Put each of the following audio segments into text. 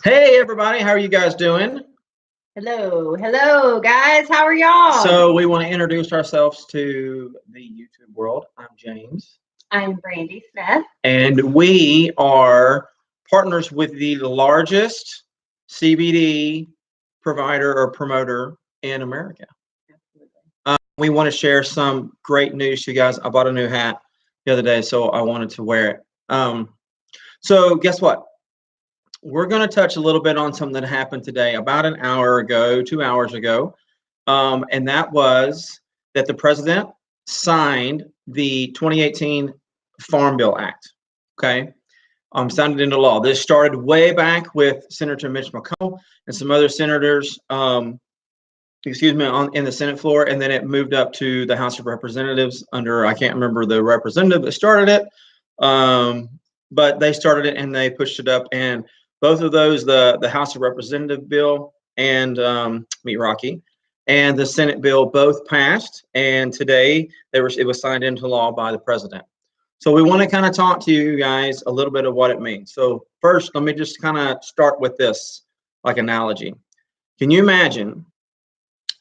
Hey everybody, how are you guys doing? Hello, guys. How are y'all? So we want to introduce ourselves to the YouTube world. I'm James, I'm Brandy Smith. and we are partners with the largest CBD provider or promoter in America. Absolutely. We want to share some great news to you guys. I bought a new hat the other day, so I wanted to wear it. So guess what? We're going to touch a little bit on something that happened today, about an hour ago, 2 hours ago. And that was that the president signed the 2018 Farm Bill Act. Okay, signed it into law. This started way back with Senator Mitch McConnell and some other senators, in the Senate floor, and then it moved up to the House of Representatives under, I can't remember the representative that started it, but they started it and they pushed it up. And both of those, the House of Representative bill and meet Rocky, and the Senate bill both passed. And today it was signed into law by the president. So we want to kind of talk to you guys a little bit of what it means. So first, let me just kind of start with this like analogy. Can you imagine,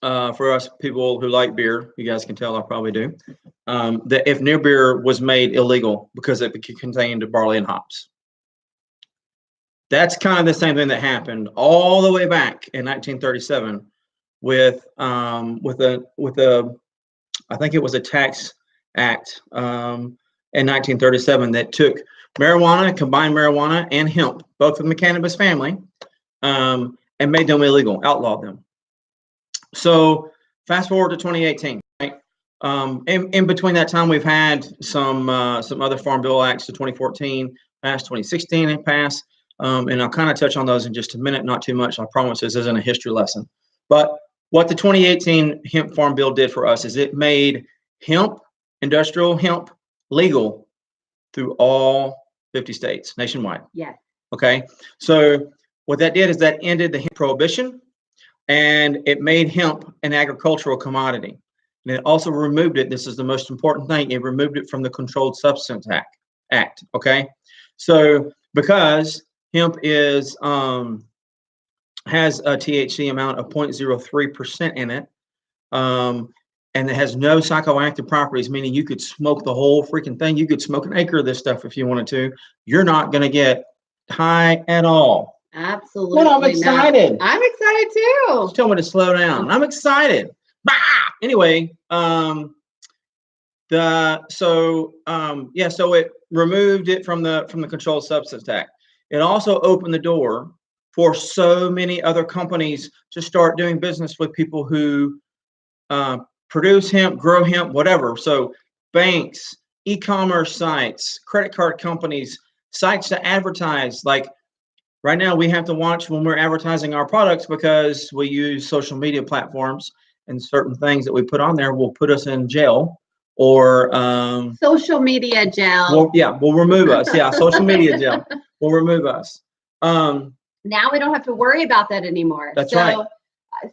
for us people who like beer, you guys can tell I probably do, that if new beer was made illegal because it contained barley and hops? That's kind of the same thing that happened all the way back in 1937 with a I think it was a tax act in 1937 that took marijuana, combined marijuana and hemp, both from the cannabis family, and made them illegal, outlawed them. So fast forward to 2018, right? In between that time, we've had some other Farm Bill acts to 2014 passed, 2016 and passed, and I'll kind of touch on those in just a minute. Not too much, I promise. This isn't a history lesson, but what the 2018 Hemp Farm Bill did for us is it made hemp, industrial hemp, legal through all 50 states nationwide. Yes. Okay, so what that did is that ended the hemp prohibition, and it made hemp an agricultural commodity. And it also removed it. This is the most important thing. It removed it from the Controlled Substance Act. Okay, so because hemp is has a THC amount of 0.03% in it, and it has no psychoactive properties, meaning you could smoke the whole freaking thing. You could smoke an acre of this stuff if you wanted to. You're not going to get high at all. Absolutely. Well, I'm excited. I'm excited too. Just tell me to slow down. I'm excited. Bah! Anyway, so it removed it from the Controlled Substance Act. It also opened the door for so many other companies to start doing business with people who produce hemp, grow hemp, whatever. So banks, e-commerce sites, credit card companies, sites to advertise. Like right now, we have to watch when we're advertising our products because we use social media platforms, and certain things that we put on there will put us in jail or social media jail. Will remove us. Yeah, social media jail will remove us. Now we don't have to worry about that anymore. That's right.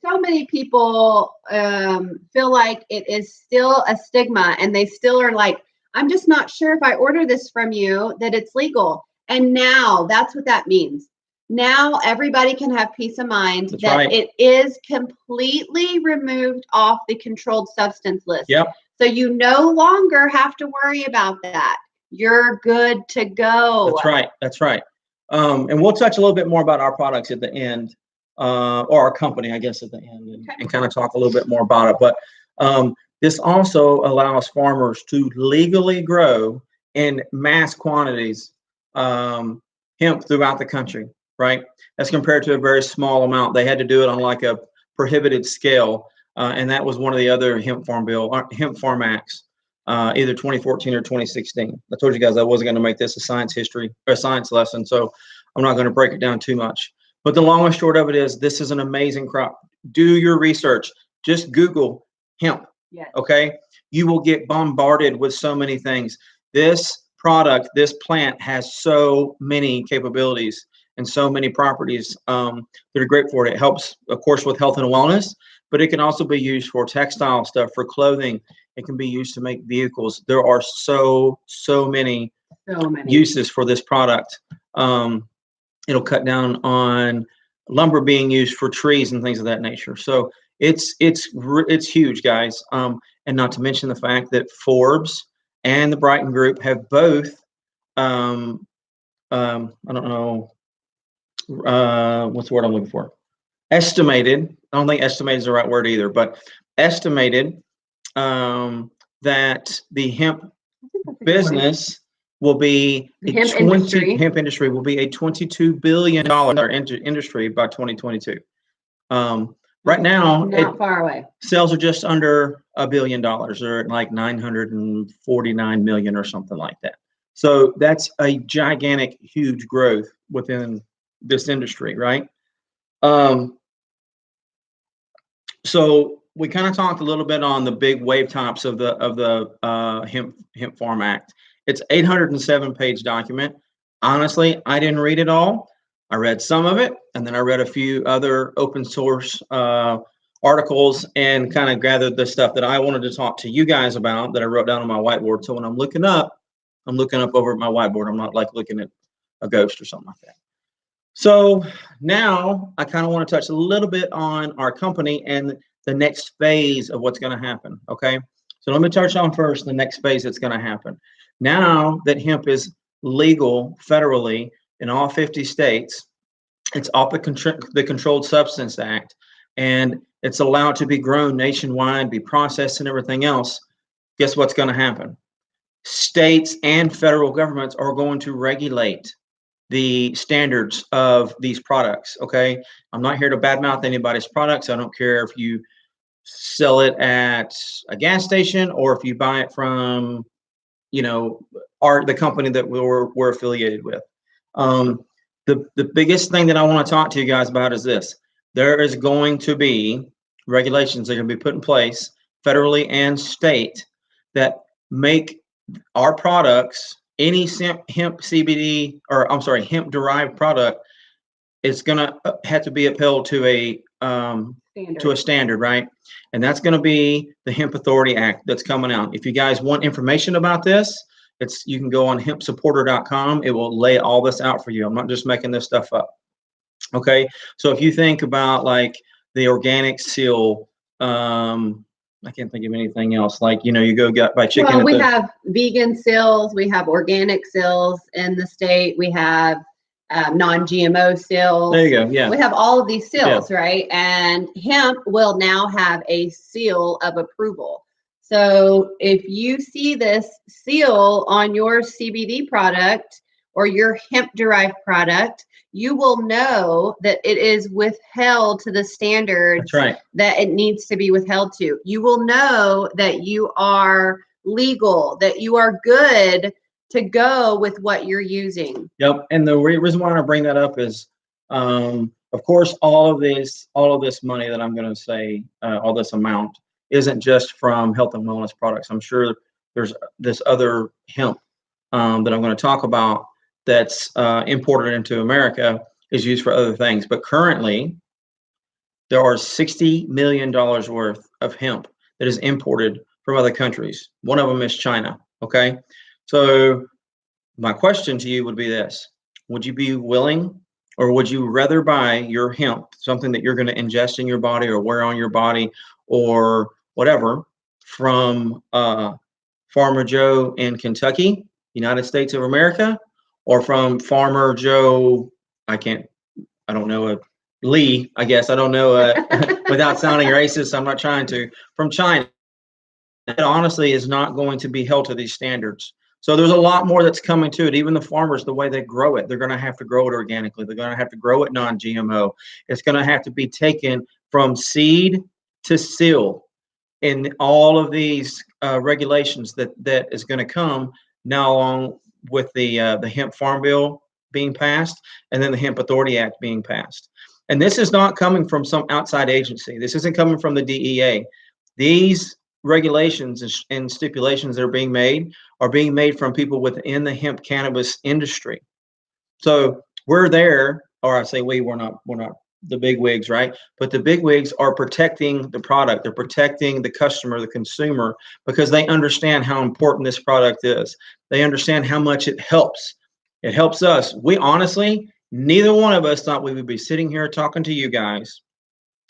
So many people feel like it is still a stigma, and they still are like, I'm just not sure if I order this from you that it's legal. And now that's what that means. Now everybody can have peace of mind that it is completely removed off the controlled substance list. Yep. So you no longer have to worry about that. You're good to go. That's right. And we'll touch a little bit more about our products at the end, or our company, I guess, at the end, and kind of talk a little bit more about it. But this also allows farmers to legally grow in mass quantities hemp throughout the country, right? As compared to a very small amount. They had to do it on like a prohibited scale, and that was one of the other Hemp Farm Acts, either 2014 or 2016. I told you guys I wasn't going to make this a science lesson, so I'm not going to break it down too much. But the long and short of it is, this is an amazing crop. Do your research. Just Google hemp. Yes. Okay, you will get bombarded with so many things. This product, this plant has so many capabilities and so many properties that are great for it. It helps, of course, with health and wellness, but it can also be used for textile stuff, for clothing. It can be used to make vehicles. There are so many uses for this product. It'll cut down on lumber being used for trees and things of that nature. So it's huge, guys. And not to mention the fact that Forbes and the Brighton Group have both, I don't know, what's the word I'm looking for? Estimated. I don't think estimated is the right word either, but estimated that the hemp business will be hemp industry will be a $22 billion industry by 2022. Right now, not far away. Sales are just under $1 billion. They're at like 949 million or something like that. So that's a gigantic, huge growth within this industry, right? So we kind of talked a little bit on the big wave tops of the Hemp Farm Act. It's 807-page document. Honestly, I didn't read it all. I read some of it, and then I read a few other open source articles and kind of gathered the stuff that I wanted to talk to you guys about that I wrote down on my whiteboard. So when I'm looking up over at my whiteboard. I'm not like looking at a ghost or something like that. So now I kind of want to touch a little bit on our company and the next phase of what's going to happen. Okay. So let me touch on first the next phase that's going to happen. Now that hemp is legal federally in all 50 states, it's off the Controlled Substance Act, and it's allowed to be grown nationwide, be processed and everything else. Guess what's going to happen? States and federal governments are going to regulate the standards of these products. Okay. I'm not here to badmouth anybody's products. I don't care if you sell it at a gas station or if you buy it from, the company that we're affiliated with. The biggest thing that I want to talk to you guys about is this. There is going to be regulations that are going to be put in place federally and state that make our products, any hemp CBD, or I'm sorry, hemp derived product, it's going to have to be upheld to a standard, right? And that's going to be the Hemp Authority Act that's coming out. If you guys want information about this, you can go on hempsupporter.com. It will lay all this out for you. I'm not just making this stuff up. Okay. So if you think about like the organic seal, I can't think of anything else. Like, you go buy chicken. Well, we have vegan seals. We have organic seals in the state. We have non-GMO seals. There you go. Yeah. We have all of these seals, right? And hemp will now have a seal of approval. So if you see this seal on your CBD product or your hemp-derived product, you will know that it is withheld to the standards that it needs to be withheld to. You will know that you are legal, that you are good to go with what you're using. Yep. And the reason why I bring that up is, of course, all of this money that I'm going to say, all this amount, isn't just from health and wellness products. I'm sure there's this other hemp that I'm going to talk about that's imported into America is used for other things. But currently, there are $60 million worth of hemp that is imported from other countries. One of them is China. Okay. So my question to you would be this. Would you be willing, or would you rather buy your hemp, something that you're going to ingest in your body or wear on your body or whatever, from Farmer Joe in Kentucky, United States of America, or from Farmer Joe, I don't know, Lee, I guess, I don't know, without sounding racist, I'm not trying to, from China? It honestly is not going to be held to these standards. So there's a lot more that's coming to it. Even the farmers, the way they grow it, they're going to have to grow it organically. They're going to have to grow it non-GMO. It's going to have to be taken from seed to seal. In all of these regulations that is going to come now, along with the Hemp Farm Bill being passed, and then the Hemp Authority Act being passed. And this is not coming from some outside agency. This isn't coming from the DEA. These regulations and stipulations that are being made from people within the hemp cannabis industry. So we're there, or I say we're not the big wigs, right? But the big wigs are protecting the product. They're protecting the customer, the consumer, because they understand how important this product is. They understand how much it helps. It helps us. We honestly, neither one of us thought we would be sitting here talking to you guys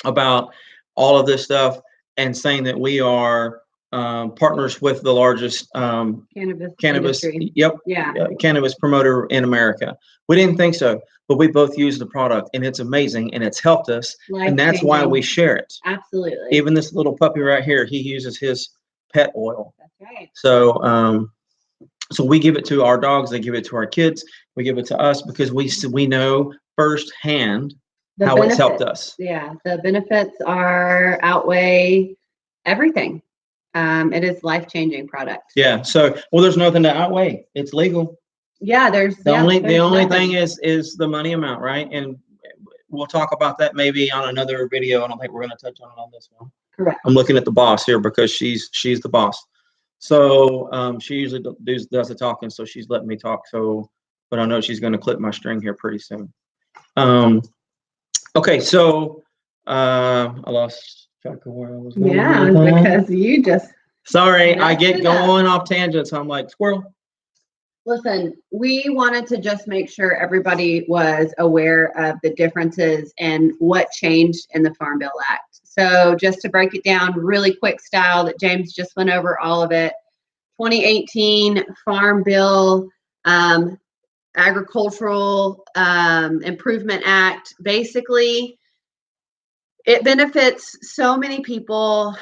about all of this stuff and saying that we are partners with the largest cannabis industry. cannabis promoter in America. We didn't think so, but we both use the product, and it's amazing, and it's helped us, and that's why we share it. Absolutely. Even this little puppy right here, he uses his pet oil. That's right. So so we give it to our dogs, they give it to our kids, we give it to us, because we know firsthand how it's helped us. Yeah, the benefits outweigh everything. It is life-changing product. Yeah. So, well, there's nothing to outweigh. It's legal. Yeah, the only thing is the money amount, right? And we'll talk about that maybe on another video. I don't think we're going to touch on it on this one. Correct. I'm looking at the boss here because she's the boss. So she usually does the talking, so she's letting me talk. So, but I know she's going to clip my string here pretty soon. Okay, so I lost track of where I was going. Yeah, because you just. Sorry, I get going off tangents. I'm like squirrel. Listen, we wanted to just make sure everybody was aware of the differences and what changed in the Farm Bill Act. So just to break it down really quick style that James just went over all of it. 2018 Farm Bill Agricultural Improvement Act. Basically, it benefits so many people,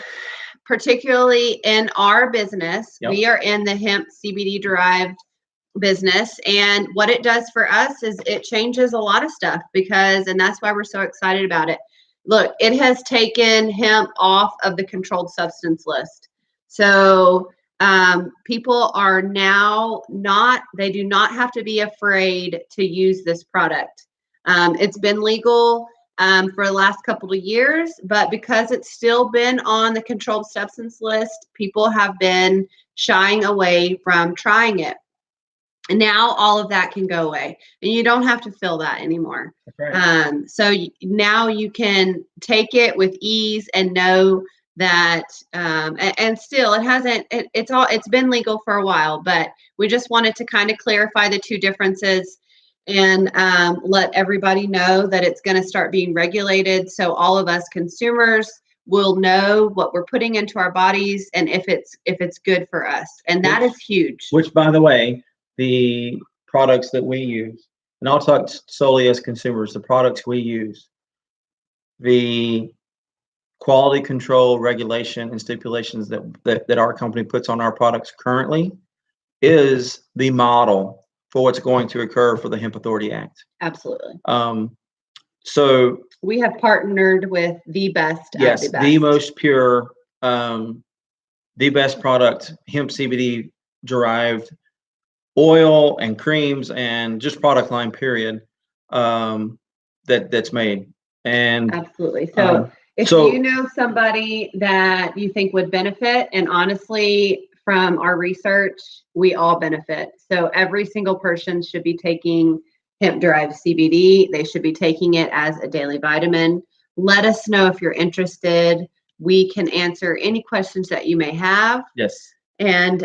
particularly in our business. Yep. We are in the hemp CBD derived business, and what it does for us is it changes a lot of stuff, and that's why we're so excited about it. Look, it has taken hemp off of the controlled substance list. So people are now they do not have to be afraid to use this product. It's been legal for the last couple of years, but because it's still been on the controlled substance list, people have been shying away from trying it. And now all of that can go away, and you don't have to feel that anymore. Right. So now you can take it with ease and know that, and still it's been legal for a while, but we just wanted to kind of clarify the two differences and let everybody know that it's going to start being regulated. So all of us consumers will know what we're putting into our bodies and if it's good for us. And that is huge. Which, by the way, the products that we use, and I'll talk solely as consumers, the products we use, the quality control regulation and stipulations that our company puts on our products currently is the model for what's going to occur for the Hemp Authority Act. Absolutely. So we have partnered with the best. Yes, the most pure, the best product, hemp CBD derived oil and creams and just product line period that's made. And absolutely. So if you know somebody that you think would benefit, and honestly from our research we all benefit, so every single person should be taking hemp derived CBD. They should be taking it as a daily vitamin. Let us know if you're interested. We can answer any questions that you may have. Yes. And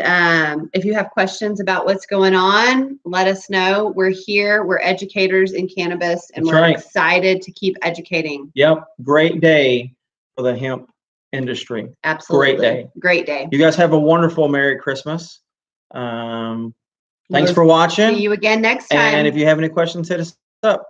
if you have questions about what's going on, let us know. We're here. We're educators in cannabis, and we're excited to keep educating. Yep. Great day for the hemp industry. Absolutely. Great day. Great day. You guys have a wonderful Merry Christmas. Thanks for watching. See you again next time. And if you have any questions, hit us up.